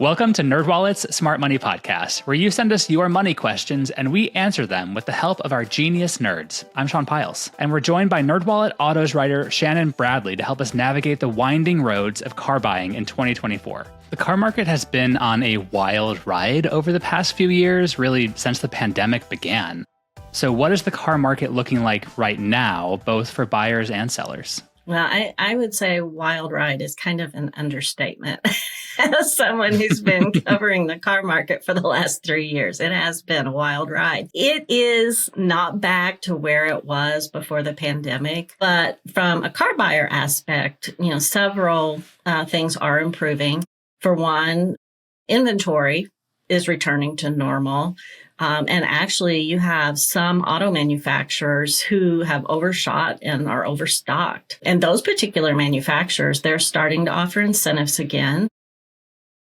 Welcome to NerdWallet's Smart Money Podcast, where you send us your money questions and we answer them with the help of our genius nerds. I'm Sean Pyles, and we're joined by NerdWallet Autos writer Shannon Bradley to help us navigate the winding roads of car buying in 2024. The car market has been on a wild ride over the past few years, really since the pandemic began. So what is the car market looking like right now, both for buyers and sellers? Well, I would say wild ride is kind of an understatement. As someone who's been covering the car market for the last 3 years, it has been a wild ride. It is not back to where it was before the pandemic, but from a car buyer aspect, several things are improving. For one, inventory is returning to normal. And actually, you have some auto manufacturers who have overshot and are overstocked. And those particular manufacturers, they're starting to offer incentives again.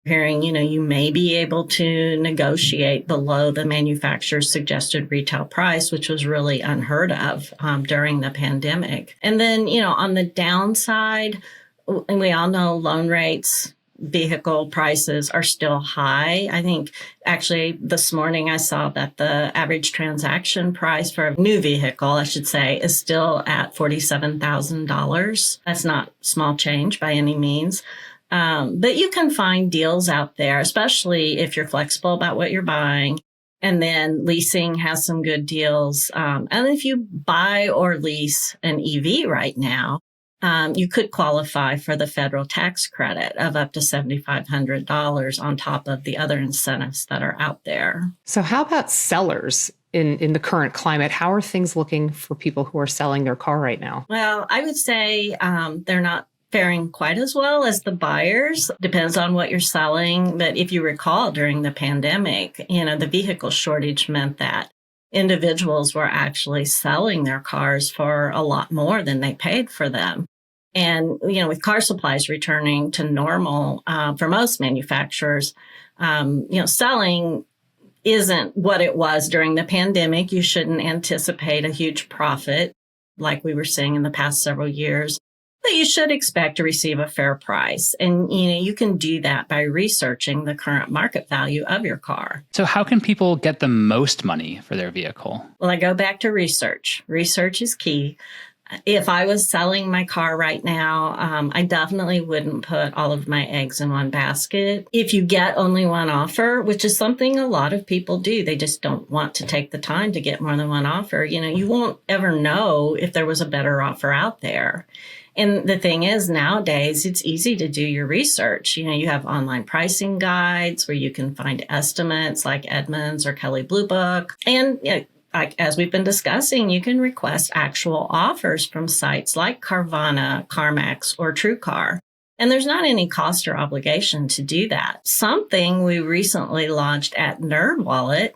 Hearing, you may be able to negotiate below the manufacturer's suggested retail price, which was really unheard of during the pandemic. And then, on the downside, and we all know loan rates, vehicle prices are still high. I think actually this morning I saw that the average transaction price for a new vehicle, I should say, is still at $47,000. That's not small change by any means. But you can find deals out there, especially if you're flexible about what you're buying. And then leasing has some good deals. And if you buy or lease an EV right now, you could qualify for the federal tax credit of up to $7,500 on top of the other incentives that are out there. So how about sellers in the current climate? How are things looking for people who are selling their car right now? Well, I would say they're not faring quite as well as the buyers. Depends on what you're selling. But if you recall, during the pandemic, the vehicle shortage meant that individuals were actually selling their cars for a lot more than they paid for them. And, with car supplies returning to normal for most manufacturers, selling isn't what it was during the pandemic. You shouldn't anticipate a huge profit like we were seeing in the past several years, but you should expect to receive a fair price. And, you can do that by researching the current market value of your car. So how can people get the most money for their vehicle? Well, I go back to research. Research is key. If I was selling my car right now, I definitely wouldn't put all of my eggs in one basket. If you get only one offer, which is something a lot of people do, they just don't want to take the time to get more than one offer. You won't ever know if there was a better offer out there. And the thing is, nowadays, it's easy to do your research. You have online pricing guides where you can find estimates like Edmunds or Kelley Blue Book. And as we've been discussing, you can request actual offers from sites like Carvana, CarMax, or TrueCar. And there's not any cost or obligation to do that. Something we recently launched at NerdWallet,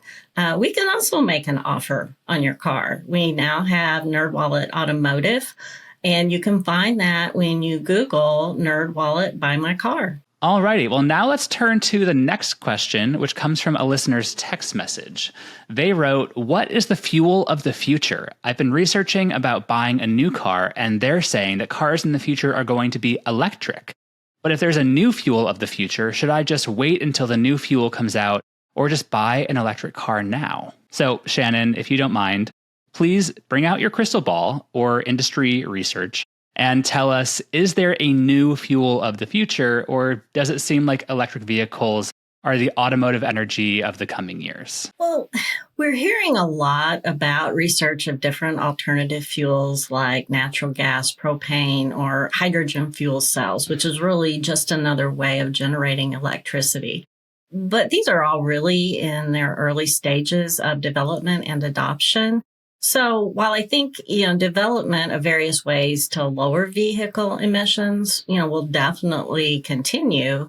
we can also make an offer on your car. We now have NerdWallet Automotive, and you can find that when you Google NerdWallet Buy My Car. Alrighty, well now let's turn to the next question, which comes from a listener's text message. They wrote, "What is the fuel of the future? I've been researching about buying a new car, and they're saying that cars in the future are going to be electric. But if there's a new fuel of the future, should I just wait until the new fuel comes out, or just buy an electric car now?" So Shannon, if you don't mind, please bring out your crystal ball or industry research and tell us, is there a new fuel of the future, or does it seem like electric vehicles are the automotive energy of the coming years? Well, we're hearing a lot about research of different alternative fuels like natural gas, propane, or hydrogen fuel cells, which is really just another way of generating electricity. But these are all really in their early stages of development and adoption. So while I think, development of various ways to lower vehicle emissions, will definitely continue,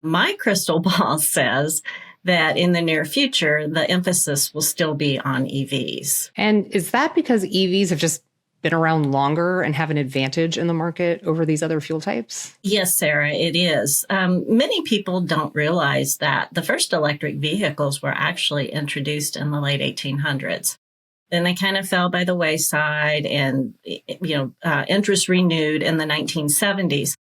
my crystal ball says that in the near future, the emphasis will still be on EVs. And is that because EVs have just been around longer and have an advantage in the market over these other fuel types? Yes, Sarah, it is. Many people don't realize that the first electric vehicles were actually introduced in the late 1800s. Then they kind of fell by the wayside and, interest renewed in the 1970s.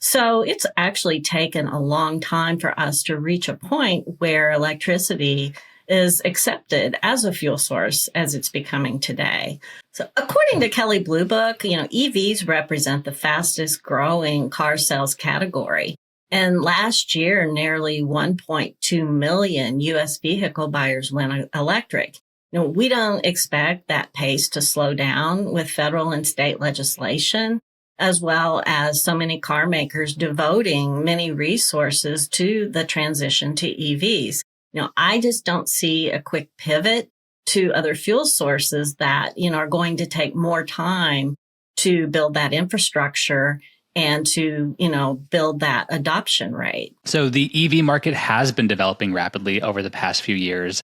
So it's actually taken a long time for us to reach a point where electricity is accepted as a fuel source as it's becoming today. So according to Kelley Blue Book, EVs represent the fastest growing car sales category. And last year, nearly 1.2 million U.S. vehicle buyers went electric. We don't expect that pace to slow down with federal and state legislation, as well as so many car makers devoting many resources to the transition to EVs. I just don't see a quick pivot to other fuel sources that, are going to take more time to build that infrastructure and to, build that adoption rate. So the EV market has been developing rapidly over the past few years,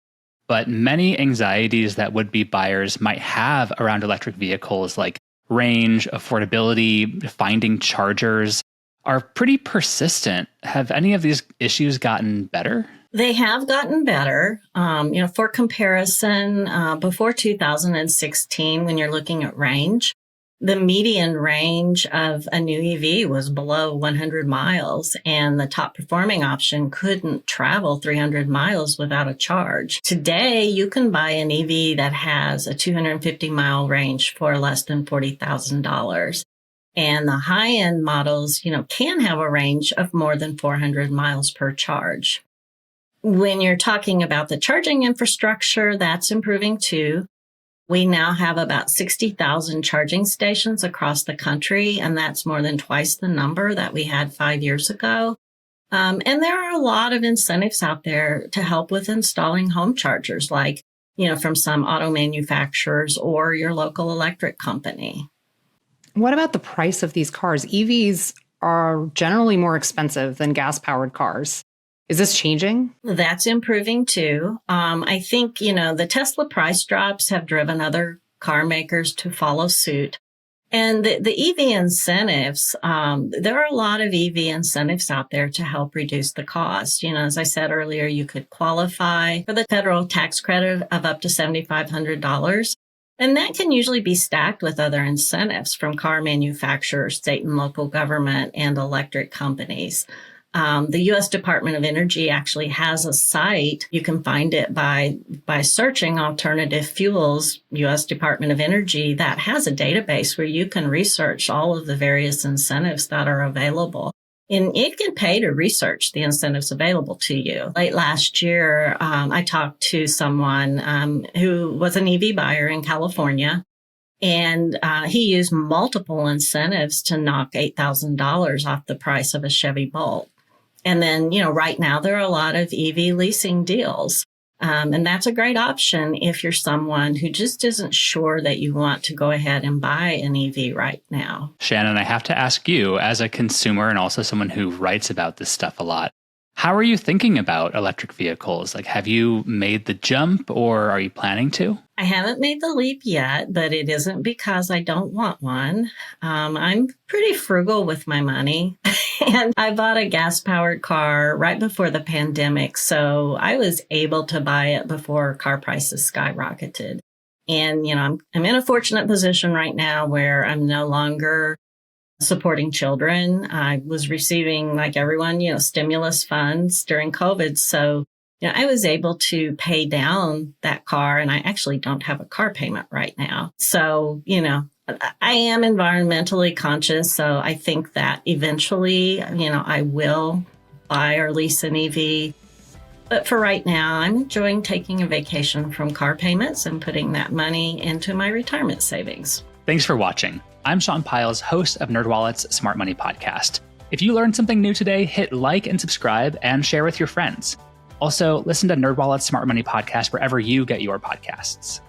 but many anxieties that would-be buyers might have around electric vehicles, like range, affordability, finding chargers, are pretty persistent. Have any of these issues gotten better? They have gotten better. For comparison, before 2016, when you're looking at range, the median range of a new EV was below 100 miles, and the top performing option couldn't travel 300 miles without a charge. Today, you can buy an EV that has a 250-mile range for less than $40,000. And the high-end models, can have a range of more than 400 miles per charge. When you're talking about the charging infrastructure, that's improving too. We now have about 60,000 charging stations across the country, and that's more than twice the number that we had 5 years ago. And there are a lot of incentives out there to help with installing home chargers, like, from some auto manufacturers or your local electric company. What about the price of these cars? EVs are generally more expensive than gas-powered cars. Is this changing? That's improving too. I think, the Tesla price drops have driven other car makers to follow suit. And the EV incentives, there are a lot of EV incentives out there to help reduce the cost. As I said earlier, you could qualify for the federal tax credit of up to $7,500. And that can usually be stacked with other incentives from car manufacturers, state and local government, and electric companies. The U.S. Department of Energy actually has a site. You can find it by searching alternative fuels, U.S. Department of Energy, that has a database where you can research all of the various incentives that are available. And it can pay to research the incentives available to you. Late last year, I talked to someone who was an EV buyer in California, and he used multiple incentives to knock $8,000 off the price of a Chevy Bolt. And then, right now there are a lot of EV leasing deals. And that's a great option if you're someone who just isn't sure that you want to go ahead and buy an EV right now. Shannon, I have to ask you, as a consumer and also someone who writes about this stuff a lot, how are you thinking about electric vehicles? Like, have you made the jump or are you planning to? I haven't made the leap yet, but it isn't because I don't want one. I'm pretty frugal with my money. And I bought a gas-powered car right before the pandemic, so I was able to buy it before car prices skyrocketed. And, I'm in a fortunate position right now where I'm no longer supporting children. I was receiving, like everyone, stimulus funds during COVID. So, I was able to pay down that car, and I actually don't have a car payment right now. So, I am environmentally conscious. So I think that eventually, I will buy or lease an EV. But for right now, I'm enjoying taking a vacation from car payments and putting that money into my retirement savings. Thanks for watching. I'm Sean Pyles, host of NerdWallet's Smart Money Podcast. If you learned something new today, hit like and subscribe and share with your friends. Also, listen to NerdWallet's Smart Money Podcast wherever you get your podcasts.